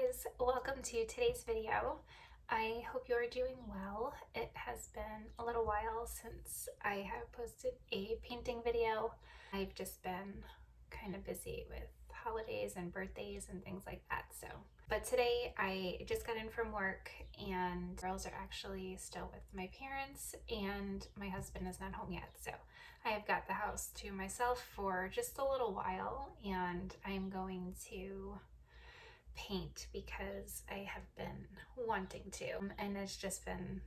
guys, welcome to today's video. I hope you are doing well. It has been a little while since I have posted a painting video. I've just been kind of busy with holidays and birthdays and things like that. But today I just got in from work and girls are actually still with my parents and my husband is not home yet. So I have got the house to myself for just a little while and I'm going to paint because I have been wanting to, and it's just been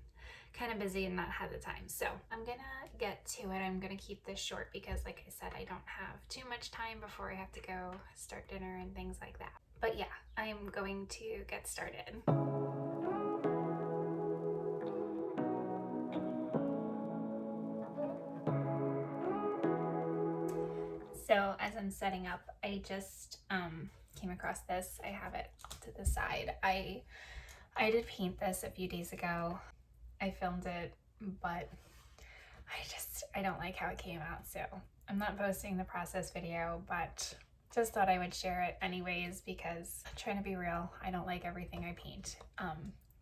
kind of busy and not had the time. So I'm gonna get to it. I'm gonna keep this short because, like I said, I don't have too much time before I have to go start dinner and things like that. But yeah, I'm going to get started. So as I'm setting up, I just came across this. I have it to the side. I did paint this a few days ago. I filmed it, but I don't like how it came out, so I'm not posting the process video, but just thought I would share it anyways because I'm trying to be real. I don't like everything I paint.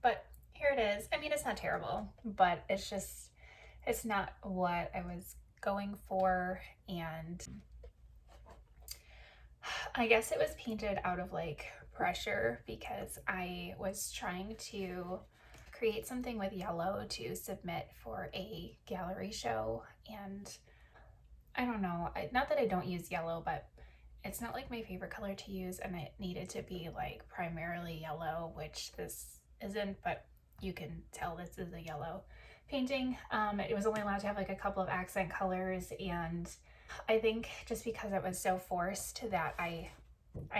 But here it is. I mean, it's not terrible, but it's not what I was going for, and I guess it was painted out of like pressure because I was trying to create something with yellow to submit for a gallery show, and I don't know, not that I don't use yellow, but it's not like my favorite color to use, and it needed to be like primarily yellow, which this isn't, but you can tell this is a yellow painting. It was only allowed to have like a couple of accent colors, and I think just because it was so forced that I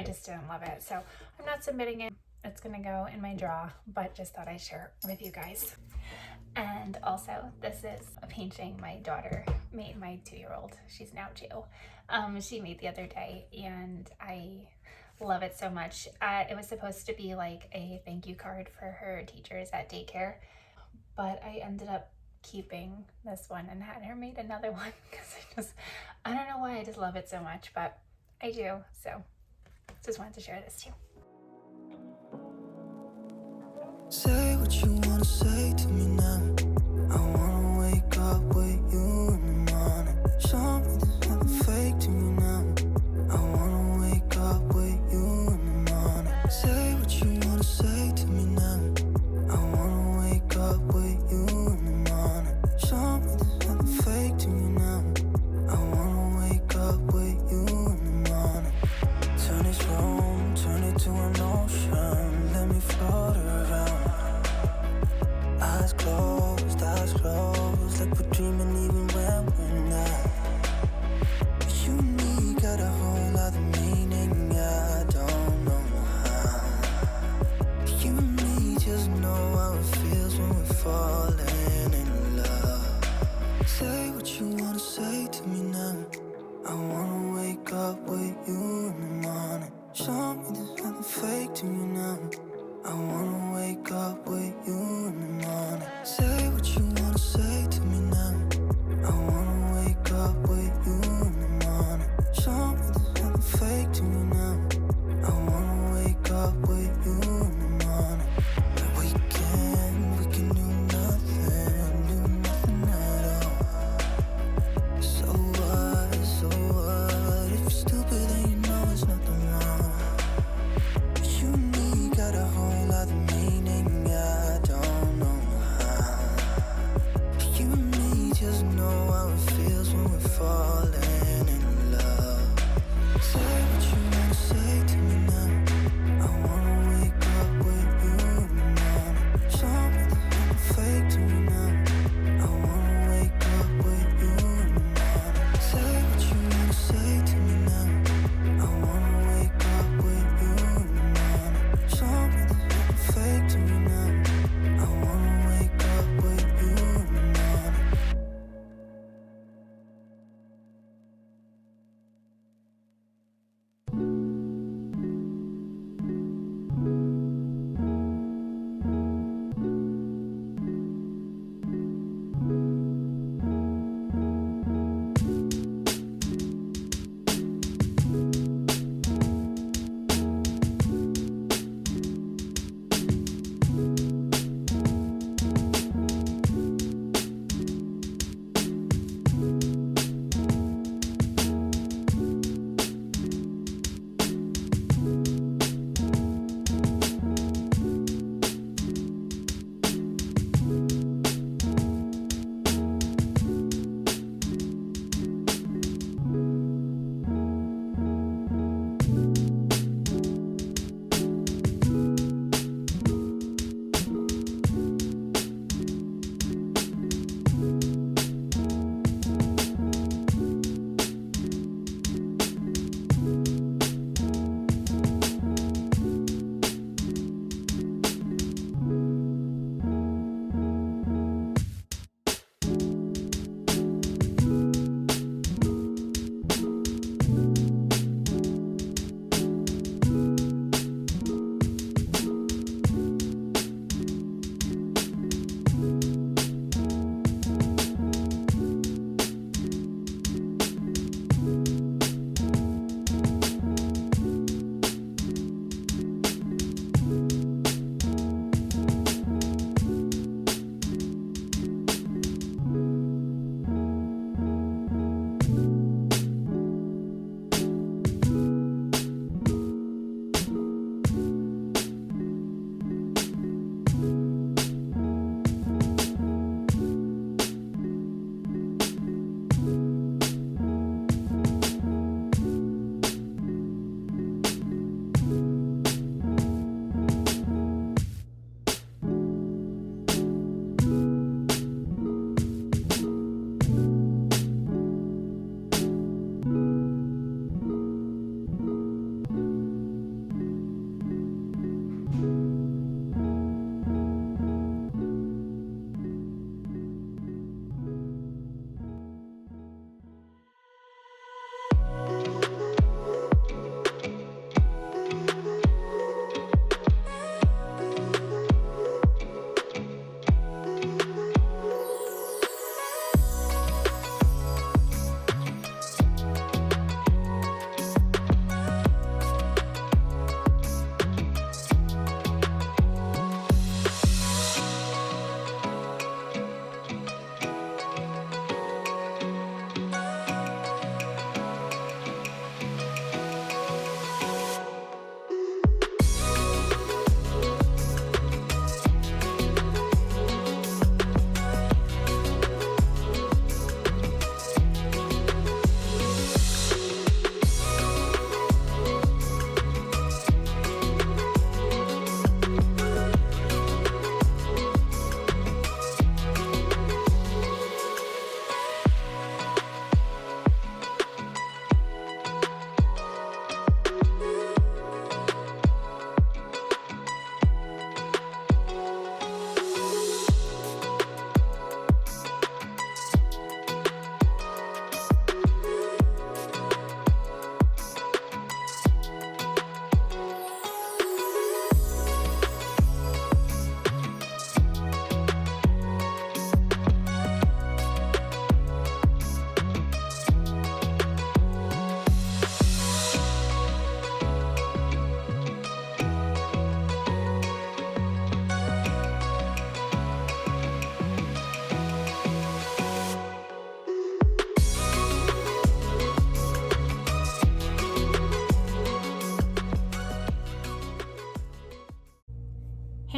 just didn't love it. So I'm not submitting it. It's gonna go in my draw, but just thought I'd share it with you guys. And also, this is a painting my daughter made, my 2-year-old. She's now 2. She made the other day, and I love it so much. It was supposed to be like a thank you card for her teachers at daycare, but I ended up keeping this one and had her made another one because I don't know why, I just love it so much, but I do. So just wanted to share this too. Say what you wanna say to me now. I wanna wake up with you in the morning. Show me there's nothing fake to me now. I wanna wake up with you in the morning. Say what you wanna say to me now. I wanna wake up with you in the morning. Show me there's nothing fake to me now. I wanna wake up with you in the morning. Turn this room, turn it to an ocean. Let me float around. Eyes closed, like we're dreaming even when we're not. You and me got a whole other meaning, I don't know how. You and me just know how it feels when we're falling in love. Say what you wanna say to me now. I wanna wake up with you in the morning. Show me there's nothing fake to me now. I wanna wake up with you in the morning. Say what you wanna say to me now. I wanna wake up with you in the morning. Show me there's nothing fake to me now. I wanna wake up with you in the morning. We can do nothing at all. So what, if you're stupid then you know there's nothing wrong. You and me got a whole other meaning, I don't know how. You and me just know how it feels when we're falling in love. Say what you wanna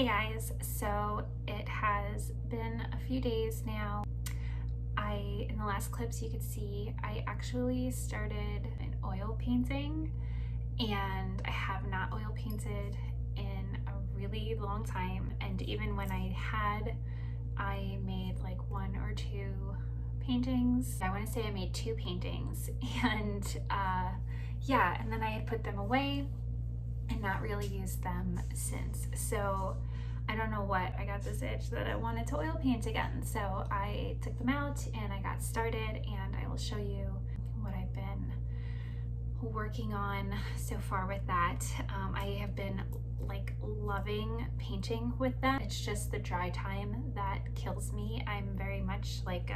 Hey guys, so it has been a few days now. In the last clips you could see I actually started an oil painting, and I have not oil painted in a really long time, and even when I made like 1 or 2 paintings. I want to say I made 2 paintings, and yeah, and then I had put them away and not really used them since. So I don't know what, I got this itch that I wanted to oil paint again. So I took them out and I got started, and I will show you what I've been working on so far with that. I have been like loving painting with them. It's just the dry time that kills me. I'm very much like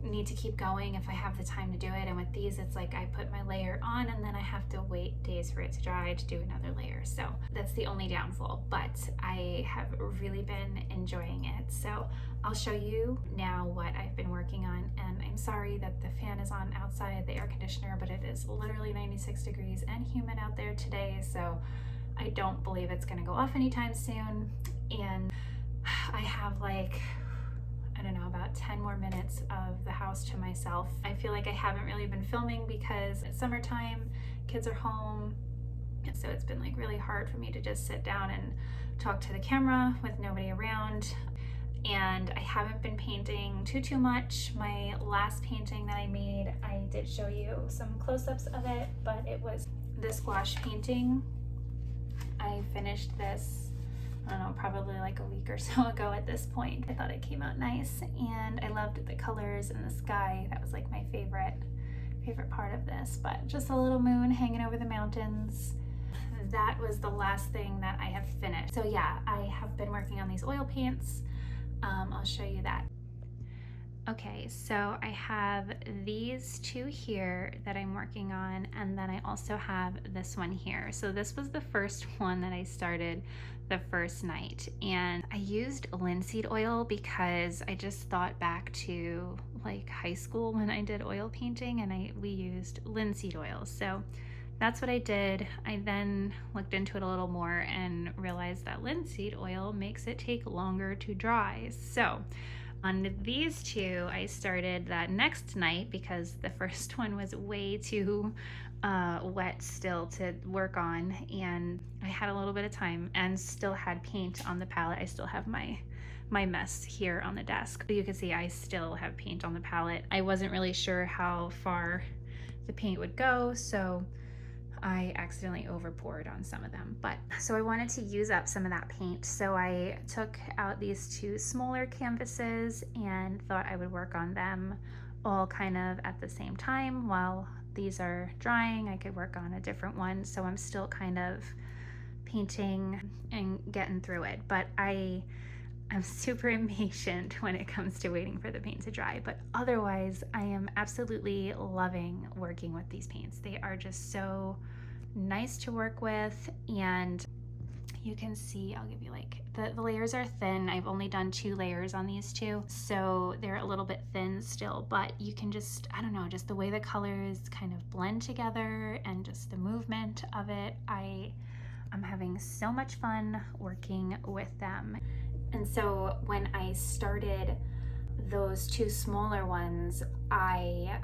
need to keep going if I have the time to do it, and with these it's like I put my layer on and then I have to wait days for it to dry to do another layer. So that's the only downfall, but I have really been enjoying it. So I'll show you now what I've been working on, and I'm sorry that the fan is on outside, the air conditioner, but it is literally 96 degrees and humid out there today, so I don't believe it's gonna go off anytime soon. And I have like, I don't know, about 10 more minutes of the house to myself. I feel like I haven't really been filming because it's summertime, kids are home, so it's been like really hard for me to just sit down and talk to the camera with nobody around. And I haven't been painting too much. My last painting that I made, I did show you some close-ups of it, but it was this gouache painting. I finished this, I don't know, probably like a week or so ago at this point. I thought it came out nice, and I loved the colors and the sky. That was like my favorite part of this, but just a little moon hanging over the mountains. That was the last thing that I have finished. So yeah, I have been working on these oil paints. I'll show you that. Okay, so I have these 2 here that I'm working on, and then I also have this one here. So this was the first one that I started the first night, and I used linseed oil because I just thought back to like high school when I did oil painting, and we used linseed oil. So that's what I did. I then looked into it a little more and realized that linseed oil makes it take longer to dry. So on these 2, I started that next night because the first one was way too wet still to work on, and I had a little bit of time and still had paint on the palette. I still have my mess here on the desk. You can see I still have paint on the palette. I wasn't really sure how far the paint would go, so I accidentally overpoured on some of them. But so I wanted to use up some of that paint, so I took out these 2 smaller canvases and thought I would work on them all kind of at the same time. While these are drying, I could work on a different one. So I'm still kind of painting and getting through it, but I'm super impatient when it comes to waiting for the paint to dry. But otherwise, I am absolutely loving working with these paints. They are just so nice to work with, and you can see, I'll give you like, the layers are thin. I've only done 2 layers on these 2, so they're a little bit thin still, but you can just, I don't know, just the way the colors kind of blend together and just the movement of it. I'm having so much fun working with them. And so when I started those 2 smaller ones, I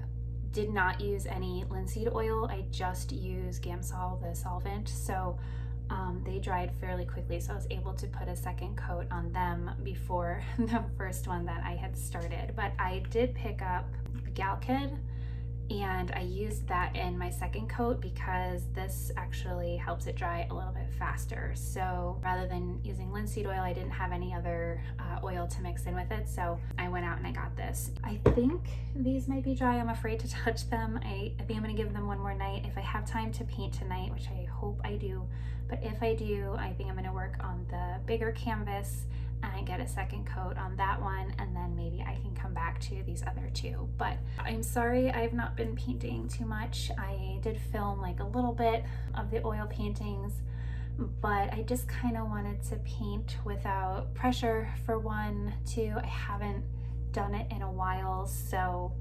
did not use any linseed oil. I just used Gamsol, the solvent. So they dried fairly quickly, so I was able to put a second coat on them before the first one that I had started. But I did pick up LiQWYD, and I used that in my second coat because this actually helps it dry a little bit faster. So rather than using linseed oil, I didn't have any other oil to mix in with it, so I went out and I got this. I think these might be dry. I'm afraid to touch them. I think I'm gonna give them 1 more night. If I have time to paint tonight, which I hope I do, but if I do, I think I'm gonna work on the bigger canvas and get a second coat on that one, and then maybe I can come back to these other 2. But I'm sorry I've not been painting too much. I did film like a little bit of the oil paintings, but I just kind of wanted to paint without pressure for 1, 2. I haven't done it in a while, so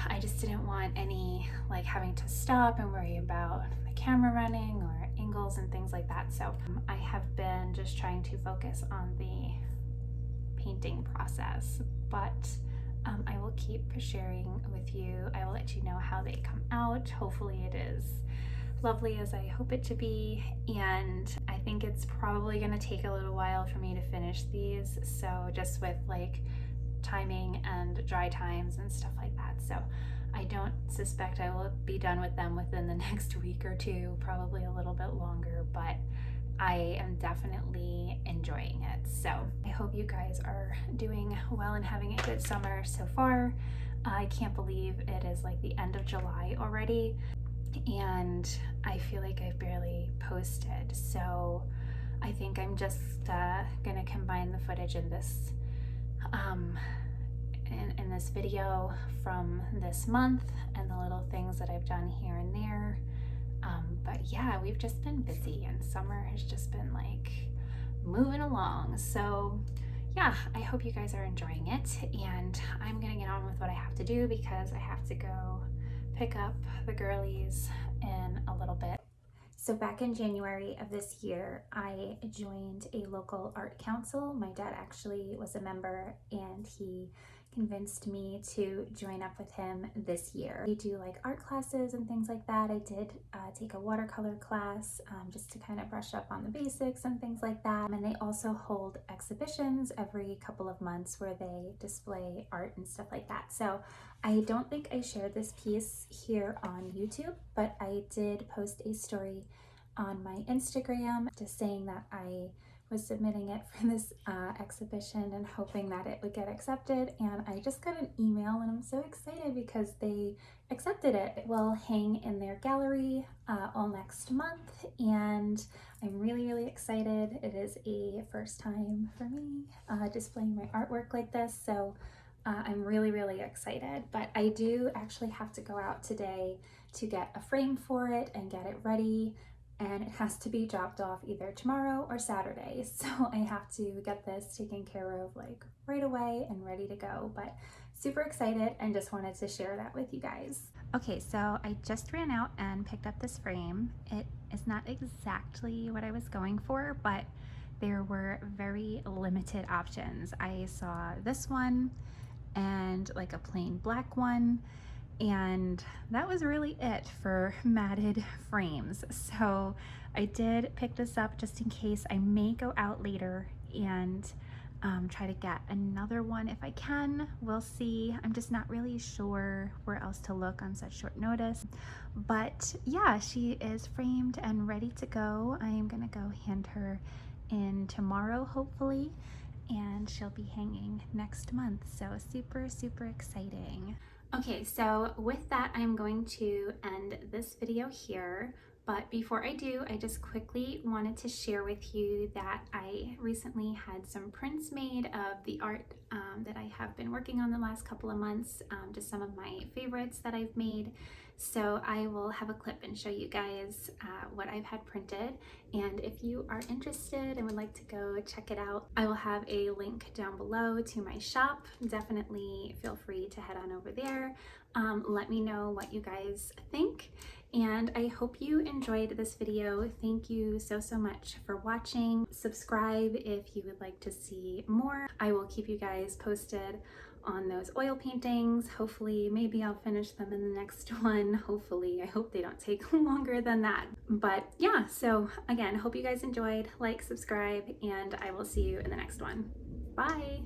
I just didn't want any like having to stop and worry about the camera running or angle materials and things like that. So I have been just trying to focus on the painting process, but I will keep sharing with you. I will let you know how they come out. Hopefully it is lovely as I hope it to be, and I think it's probably going to take a little while for me to finish these, so just with like timing and dry times and stuff like that. So I don't suspect I will be done with them within the next week or two, probably a little bit longer, but I am definitely enjoying it. So I hope you guys are doing well and having a good summer so far. I can't believe it is like the end of July already, and I feel like I've barely posted. So I think I'm just gonna combine the footage in this in this video from this month and the little things that I've done here and there. But yeah, we've just been busy and summer has just been like moving along. So yeah, I hope you guys are enjoying it, and I'm gonna get on with what I have to do because I have to go pick up the girlies in a little bit. So back in January of this year, I joined a local art council. My dad actually was a member, and he convinced me to join up with him this year. They do like art classes and things like that. I did take a watercolor class just to kind of brush up on the basics and things like that. And they also hold exhibitions every couple of months where they display art and stuff like that. So I don't think I shared this piece here on YouTube, but I did post a story on my Instagram just saying that I was submitting it for this exhibition and hoping that it would get accepted, and I just got an email and I'm so excited because they accepted it. It will hang in their gallery all next month, and I'm really excited. It is a first time for me displaying my artwork like this, so I'm really excited. But I do actually have to go out today to get a frame for it and get it ready, and it has to be dropped off either tomorrow or Saturday. So I have to get this taken care of like right away and ready to go. But super excited and just wanted to share that with you guys. Okay, so I just ran out and picked up this frame. It is not exactly what I was going for, but there were very limited options. I saw this one and like a plain black one, and that was really it for matted frames. So I did pick this up just in case. I may go out later and try to get another one if I can. We'll see. I'm just not really sure where else to look on such short notice. But yeah, she is framed and ready to go. I am gonna go hand her in tomorrow, hopefully, and she'll be hanging next month. So super exciting. Okay, so with that, I'm going to end this video here. But before I do, I just quickly wanted to share with you that I recently had some prints made of the art that I have been working on the last couple of months, just some of my favorites that I've made. So I will have a clip and show you guys what I've had printed. And if you are interested and would like to go check it out, I will have a link down below to my shop. Definitely feel free to head on over there. Let me know what you guys think. And I hope you enjoyed this video. Thank you so much for watching. Subscribe if you would like to see more. I will keep you guys posted on those oil paintings. Hopefully, maybe I'll finish them in the next one. Hopefully, I hope they don't take longer than that. But yeah, so again, hope you guys enjoyed. Like, subscribe, and I will see you in the next one. Bye.